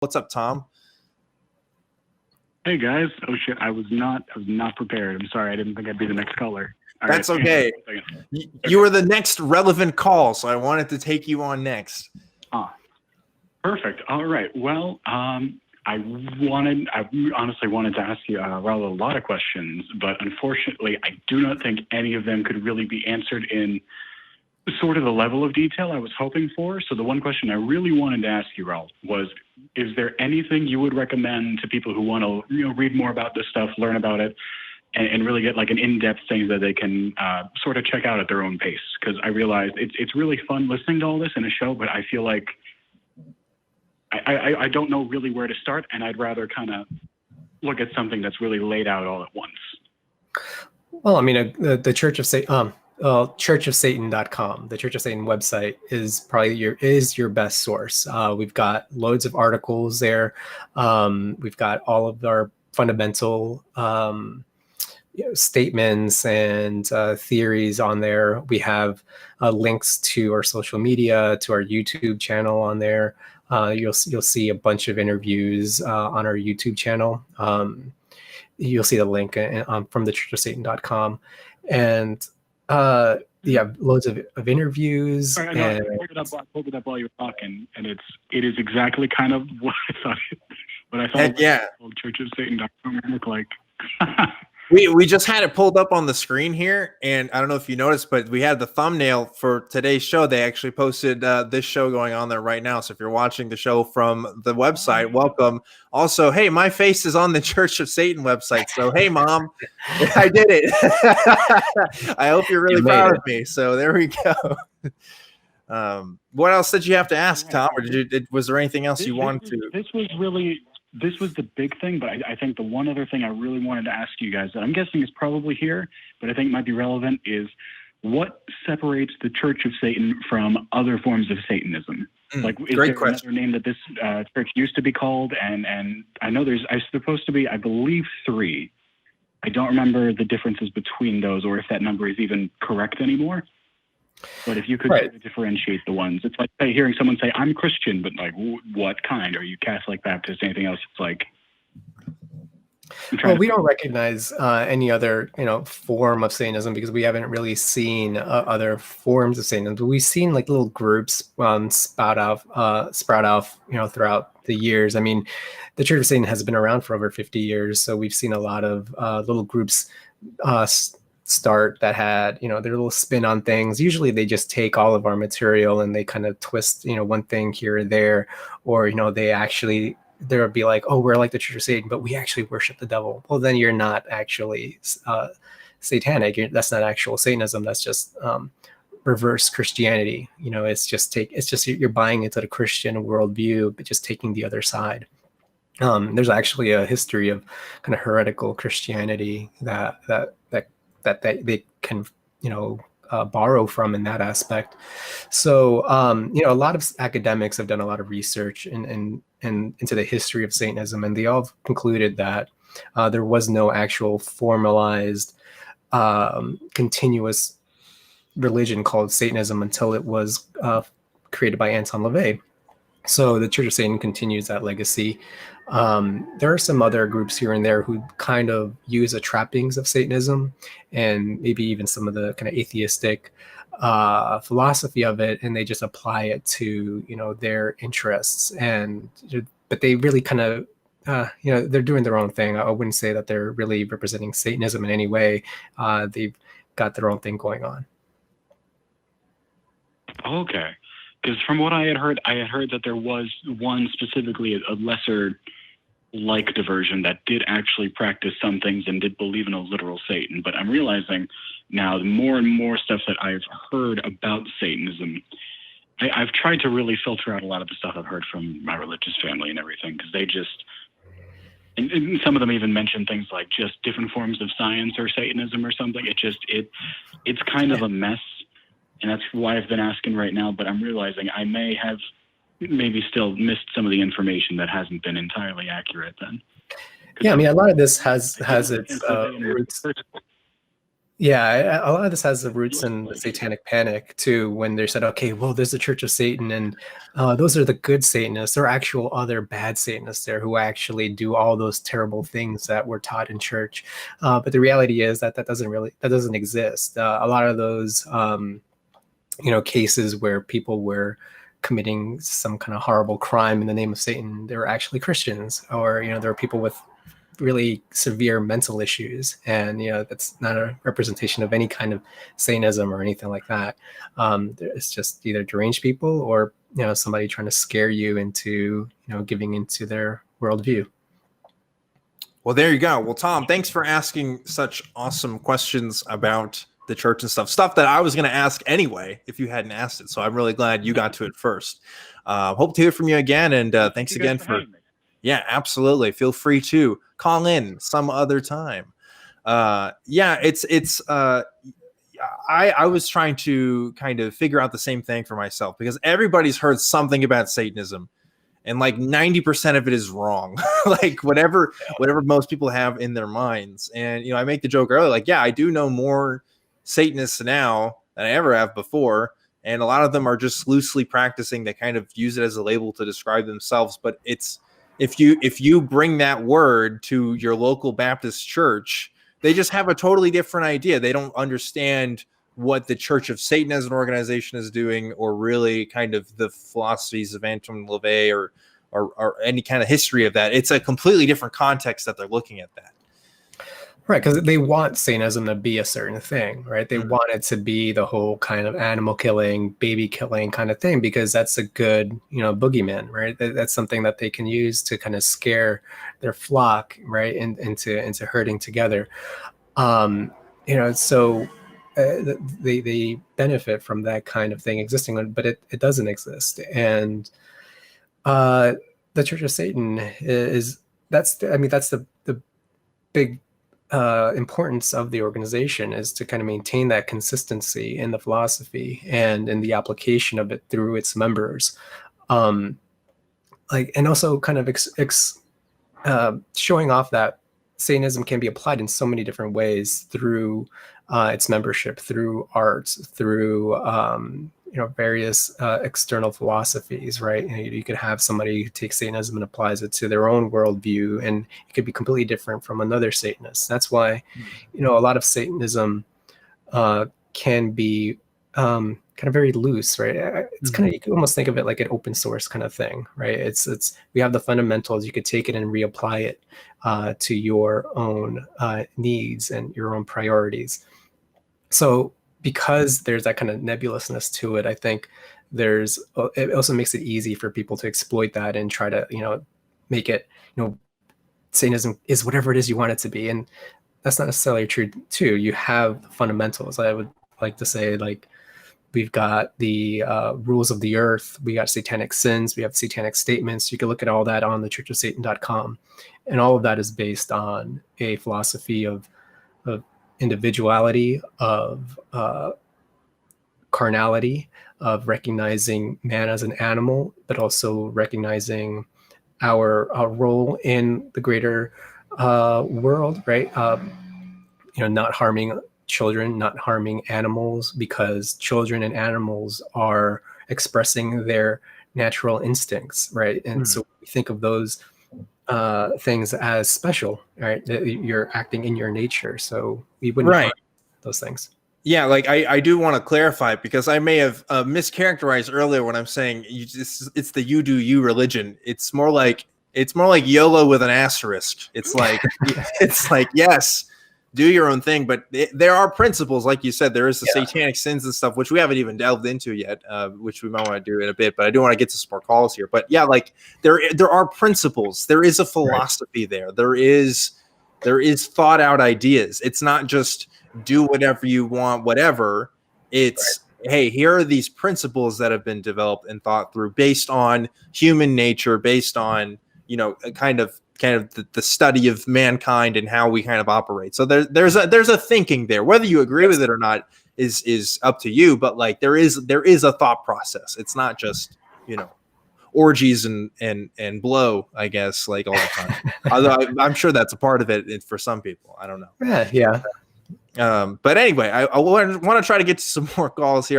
What's up, Tom? Hey guys. Oh shit, I was not prepared. I'm sorry, I didn't think I'd be the next caller. That's okay. You were the next relevant call, so I wanted to take you on next. Perfect. All right. Well, I honestly wanted to ask you, Raul, a lot of questions, but unfortunately, I do not think any of them could really be answered in sort of the level of detail I was hoping for. So the one question I really wanted to ask you, Raul, was, is there anything you would recommend to people who want to, read more about this stuff, learn about it, and really get like an in-depth thing that they can sort of check out at their own pace? Because I realized it's really fun listening to all this in a show, but I feel like I don't know really where to start, and I'd rather kind of look at something that's really laid out all at once. Well, I mean, the Church of Satan, churchofsatan.com, the Church of Satan website is probably your best source. We've got loads of articles there. We've got all of our fundamental statements and theories on there. We have links to our social media, to our YouTube channel on there. You'll see a bunch of interviews on our YouTube channel. You'll see the link from the churchofsatan.com. And you have loads of interviews. Right, I pulled it up while you were talking, and it is exactly kind of what I thought churchofsatan.com would look like. We just had it pulled up on the screen here, and I don't know if you noticed, but we had the thumbnail for today's show. They actually posted this show going on there right now. So if you're watching the show from the website, welcome. Also, hey, my face is on the Church of Satan website. So, hey, Mom, I did it. I hope you're really proud of me. So there we go. What else did you have to ask, Tom? Or was there anything else you wanted to? This was the big thing, but I think the one other thing I really wanted to ask you guys that I'm guessing is probably here, but I think might be relevant, is what separates the Church of Satan from other forms of Satanism? Like, is there another name that this church used to be called? And I know there's supposed to be, I believe, 3. I don't remember the differences between those, or if that number is even correct anymore. But if you could differentiate the ones, it's like hearing someone say, I'm Christian, but like, what kind? Are you Catholic, Baptist, anything else? It's like, well, we don't recognize any other, form of Satanism because we haven't really seen other forms of Satanism. But we've seen like little groups sprout off, throughout the years. I mean, the Church of Satan has been around for over 50 years, so we've seen a lot of little groups start that had their little spin on things. Usually they just take all of our material and they kind of twist one thing here or there, or there would be like, oh, we're like the Church of Satan, but we actually worship the devil. Well, then you're not actually satanic. That's not actual Satanism. That's just reverse Christianity. It's just you're buying into the Christian worldview, but just taking the other side. There's actually a history of kind of heretical Christianity that they can borrow from in that aspect. So a lot of academics have done a lot of research and into the history of Satanism, and they all concluded that there was no actual formalized continuous religion called Satanism until it was created by Anton LaVey. So the Church of Satan continues that legacy. There are some other groups here and there who kind of use the trappings of Satanism and maybe even some of the kind of atheistic philosophy of it, and they just apply it to their interests. But they really kind of they're doing their own thing. I wouldn't say that they're really representing Satanism in any way. They've got their own thing going on. Okay. Because from what I had heard that there was one specifically, a lesser liked version that did actually practice some things and did believe in a literal Satan. But I'm realizing now the more and more stuff that I've heard about Satanism, I've tried to really filter out a lot of the stuff I've heard from my religious family and everything, because they just, and some of them even mention things like just different forms of science or Satanism or something. It's kind of a mess. And that's why I've been asking right now, but I'm realizing I may have maybe still missed some of the information that hasn't been entirely accurate then. Yeah, I mean, a lot of this has its roots. Yeah, a lot of this has the roots in the Satanic Panic too, when they said, okay, well, there's the Church of Satan, and those are the good Satanists. There are actual other bad Satanists there who actually do all those terrible things that were taught in church. But the reality is that doesn't exist. A lot of those, cases where people were committing some kind of horrible crime in the name of Satan, they were actually Christians, or there were people with really severe mental issues, and that's not a representation of any kind of Satanism or anything like that. It's just either deranged people or somebody trying to scare you into giving into their worldview. Well, there you go. Well, Tom, thanks for asking such awesome questions about the church and stuff that I was going to ask anyway if you hadn't asked it. So I'm really glad you got to it first. Hope to hear from you again, and thanks again for yeah, absolutely. Feel free to call in some other time. I was trying to kind of figure out the same thing for myself, because everybody's heard something about Satanism, and like 90% of it is wrong. Like whatever most people have in their minds. And I make the joke earlier, like, yeah, I do know more Satanists now than I ever have before. And a lot of them are just loosely practicing. They kind of use it as a label to describe themselves, but if you bring that word to your local Baptist church, they just have a totally different idea. They don't understand what the Church of Satan as an organization is doing, or really kind of the philosophies of Anton LaVey or any kind of history of that. It's a completely different context that they're looking at that. Right, because they want Satanism to be a certain thing, right? They want it to be the whole kind of animal killing, baby killing kind of thing, because that's a good, boogeyman, right? That's something that they can use to kind of scare their flock, right, into herding together. So they benefit from that kind of thing existing, but it doesn't exist. And the Church of Satan that's the big importance of the organization, is to kind of maintain that consistency in the philosophy and in the application of it through its members, and also kind of showing off that Satanism can be applied in so many different ways through its membership, through arts, through various external philosophies, right? You could have somebody who takes Satanism and applies it to their own worldview, and it could be completely different from another Satanist. That's why, a lot of Satanism can be kind of very loose, right? It's kind of, you can almost think of it like an open source kind of thing, right? It's we have the fundamentals. You could take it and reapply it to your own needs and your own priorities. So because there's that kind of nebulousness to it, I think it also makes it easy for people to exploit that and try to, make it, Satanism is whatever it is you want it to be. And that's not necessarily true too. You have the fundamentals. I would like to say, like, we've got the rules of the earth, we got satanic sins, we have satanic statements. You can look at all that on the churchofsatan.com. And all of that is based on a philosophy of individuality, of carnality, of recognizing man as an animal, but also recognizing our role in the greater world, right? Not harming children, not harming animals, because children and animals are expressing their natural instincts, right? And so we think of those things as special, right? That you're acting in your nature, so we wouldn't harm those things. Yeah, like I do want to clarify, because I may have mischaracterized earlier when I'm saying it's the you do you religion. It's more like YOLO with an asterisk. It's like yes, do your own thing, but there are principles, like you said. There is the satanic sins and stuff, which we haven't even delved into yet, which we might want to do in a bit. But I do want to get to some more calls here. But yeah, like there are principles. There is a philosophy there. There is thought out ideas. It's not just do whatever you want, whatever. It's hey, here are these principles that have been developed and thought through based on human nature, based on kind of the study of mankind and how we kind of operate. So there's a thinking there. Whether you agree with it or not is up to you. But like there is a thought process. It's not just orgies and blow, I guess, like all the time. Although I'm sure that's a part of it for some people. I don't know. Yeah. But anyway, I want to try to get to some more calls here.